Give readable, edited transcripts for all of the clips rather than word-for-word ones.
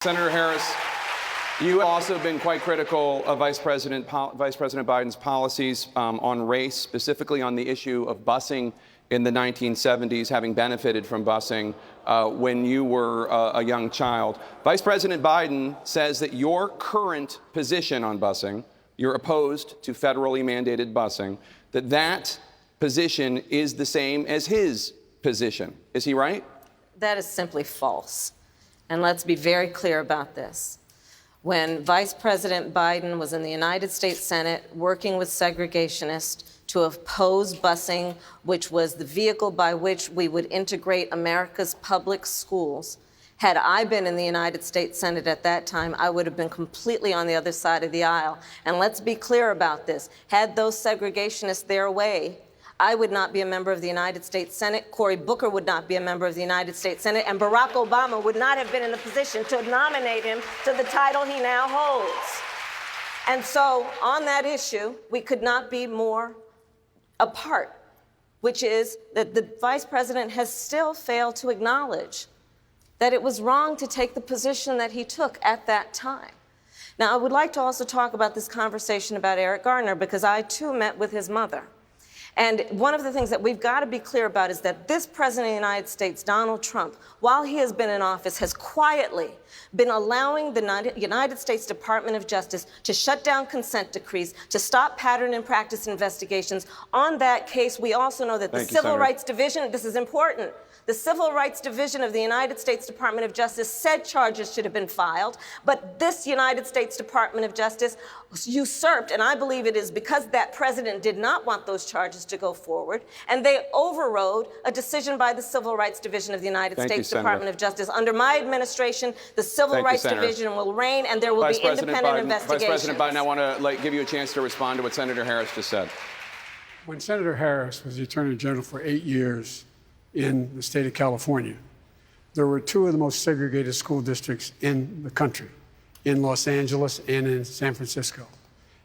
Senator Harris, you have also been quite critical of Vice President Biden's policies on race, specifically on the issue of busing in the 1970s, having benefited from busing when you were a young child. Vice President Biden says that your current position on busing, you're opposed to federally mandated busing, that position is the same as his position. Is he right? That is simply false. And let's be very clear about this. When Vice President Biden was in the United States Senate working with segregationists to oppose busing, which was the vehicle by which we would integrate America's public schools, had I been in the United States Senate at that time, I would have been completely on the other side of the aisle. And let's be clear about this. Had those segregationists their way, I would not be a member of the United States Senate, Cory Booker would not be a member of the United States Senate, and Barack Obama would not have been in a position to nominate him to the title he now holds. And so on that issue, we could not be more apart, which is that the Vice President has still failed to acknowledge that it was wrong to take the position that he took at that time. Now, I would like to also talk about this conversation about Eric Garner, because I, too, met with his mother. And one of the things that we've got to be clear about is that this President of the United States, Donald Trump, while he has been in office, has quietly been allowing the United States Department of Justice to shut down consent decrees, to stop pattern and practice investigations. On that case, we also know that the Civil Rights Division, this is important, the Civil Rights Division of the United States Department of Justice said charges should have been filed, but this United States Department of Justice usurped, and I believe it is because that president did not want those charges to go forward, and they overrode a decision by the Civil Rights Division of the United States Department of Justice. Under my administration, the Civil Rights Division will reign, and there will be independent investigations. Vice President Biden, I want to give you a chance to respond to what Senator Harris just said. When Senator Harris was the Attorney General for 8 years in the state of California, there were two of the most segregated school districts in the country, in Los Angeles and in San Francisco.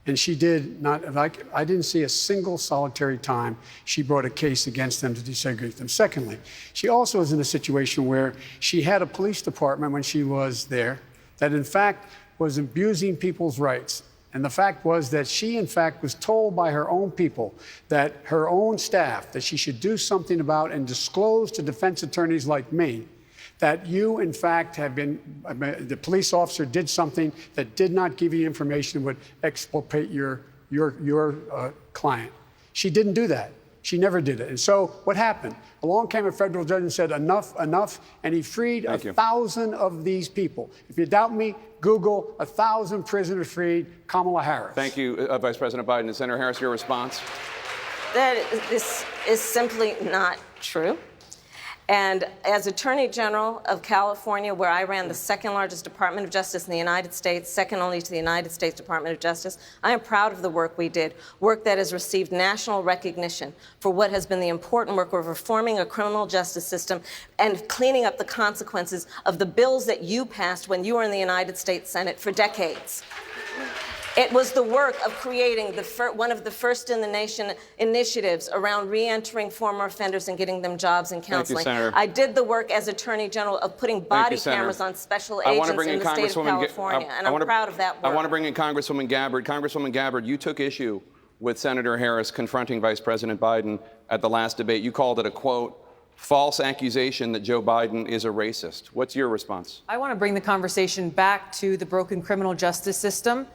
And she did not, I didn't see a single solitary time she brought a case against them to desegregate them. Secondly, she also was in a situation where she had a police department when she was there that in fact was abusing people's rights. And the fact was that she, in fact, was told by her own people, that her own staff, that she should do something about and disclose to defense attorneys like me that you, in fact, have been, the police officer did something that did not give you information that would exculpate your client. She didn't do that. She never did it. And so what happened? Along came a federal judge and said, enough, enough, and he freed 1,000 of these people. If you doubt me, Google 1,000 prisoners freed, Kamala Harris. Thank you, Vice President Biden. And Senator Harris, your response? This is simply not true. And as Attorney General of California, where I ran the second largest Department of Justice in the United States, second only to the United States Department of Justice, I am proud of the work we did, work that has received national recognition for what has been the important work of reforming a criminal justice system and cleaning up the consequences of the bills that you passed when you were in the United States Senate for decades. It was the work of creating one of the first in the nation initiatives around re-entering former offenders and getting them jobs and counseling. Thank you, Senator. I did the work as Attorney General of putting body cameras on special agents in the state of California, and I'm proud of that work. I want to bring in Congresswoman Gabbard. Congresswoman Gabbard, you took issue with Senator Harris confronting Vice President Biden at the last debate. You called it a, quote, false accusation that Joe Biden is a racist. What's your response? I want to bring the conversation back to the broken criminal justice system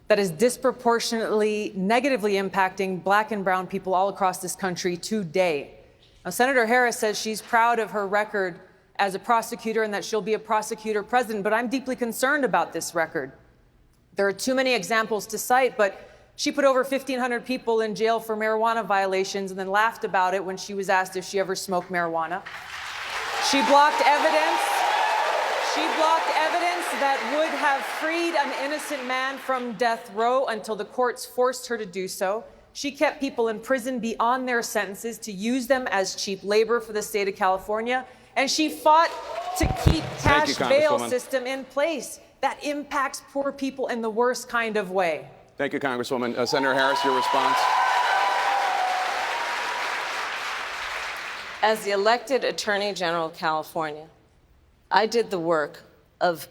that is disproportionately negatively impacting black and brown people all across this country today. Now, Senator Harris says she's proud of her record as a prosecutor and that she'll be a prosecutor president, but I'm deeply concerned about this record. There are too many examples to cite, but she put over 1,500 people in jail for marijuana violations and then laughed about it when she was asked if she ever smoked marijuana. She blocked evidence. That would have freed an innocent man from death row until the courts forced her to do so. She kept people in prison beyond their sentences to use them as cheap labor for the state of California. And she fought to keep cash bail system in place that impacts poor people in the worst kind of way. Thank you, Congresswoman. Senator Harris, your response? As the elected Attorney General of California, I did the work of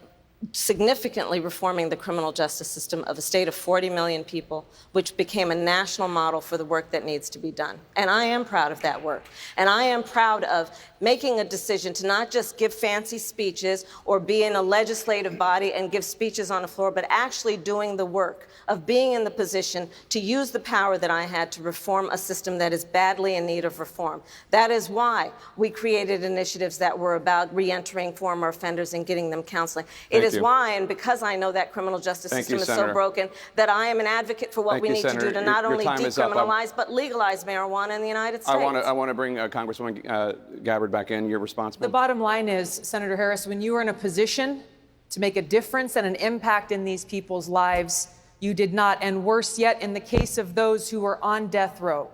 significantly reforming the criminal justice system of a state of 40 million people, which became a national model for the work that needs to be done. And I am proud of that work. And I am proud of making a decision to not just give fancy speeches or be in a legislative body and give speeches on the floor, but actually doing the work of being in the position to use the power that I had to reform a system that is badly in need of reform. That is why we created initiatives that were about reentering former offenders and getting them counseling. It is why, and because I know that criminal justice system is so broken, that I am an advocate for what we need to do to not only decriminalize, but legalize marijuana in the United States. I want to bring Congresswoman Gabbard back in. Your response, ma'am? The bottom line is, Senator Harris, when you were in a position to make a difference and an impact in these people's lives, you did not. And worse yet, in the case of those who were on death row,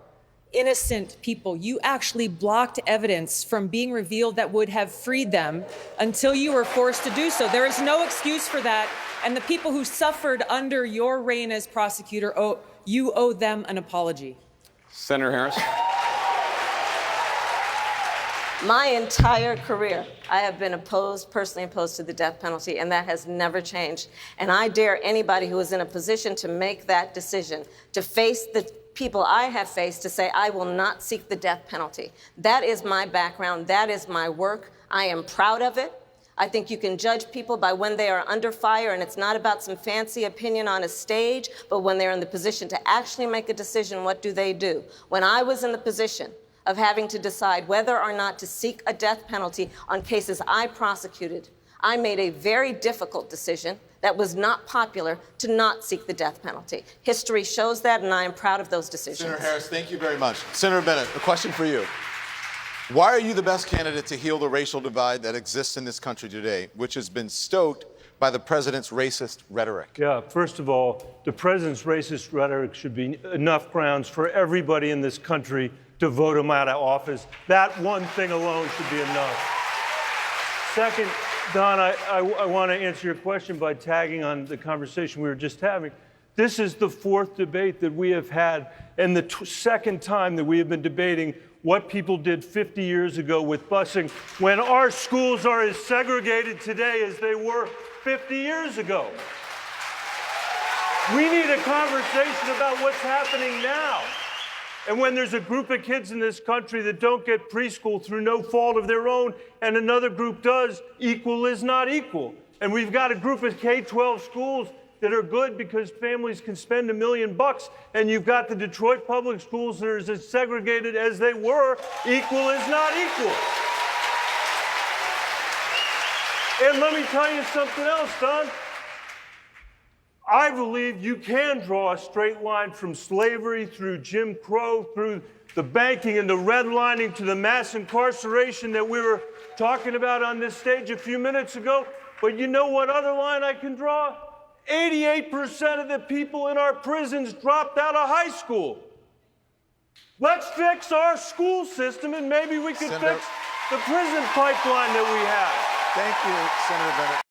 innocent people, you actually blocked evidence from being revealed that would have freed them until you were forced to do so. There is no excuse for that. And the people who suffered under your reign as prosecutor, you owe them an apology. Senator Harris. My entire career, I have been personally opposed to the death penalty, and that has never changed. And I dare anybody who is in a position to make that decision, to face the people I have faced, to say, I will not seek the death penalty. That is my background. That is my work. I am proud of it. I think you can judge people by when they are under fire, and it's not about some fancy opinion on a stage, but when they're in the position to actually make a decision, what do they do? When I was in the position of having to decide whether or not to seek a death penalty on cases I prosecuted, I made a very difficult decision that was not popular to not seek the death penalty. History shows that, and I am proud of those decisions. Senator Harris, thank you very much. Senator Bennett, a question for you. Why are you the best candidate to heal the racial divide that exists in this country today, which has been stoked by the president's racist rhetoric? Yeah, first of all, the president's racist rhetoric should be enough grounds for everybody in this country to vote him out of office. That one thing alone should be enough. Second, Don, I want to answer your question by tagging on the conversation we were just having. This is the fourth debate that we have had, and the second time that we have been debating what people did 50 years ago with busing, when our schools are as segregated today as they were 50 years ago. We need a conversation about what's happening now. And when there's a group of kids in this country that don't get preschool through no fault of their own, and another group does, equal is not equal. And we've got a group of K-12 schools that are good because families can spend $1 million, and you've got the Detroit public schools that are as segregated as they were. Equal is not equal. And let me tell you something else, Don. I believe you can draw a straight line from slavery through Jim Crow, through the banking and the redlining to the mass incarceration that we were talking about on this stage a few minutes ago. But you know what other line I can draw? 88% of the people in our prisons dropped out of high school. Let's fix our school system, and maybe we can fix the prison pipeline that we have. Thank you, Senator Bennett.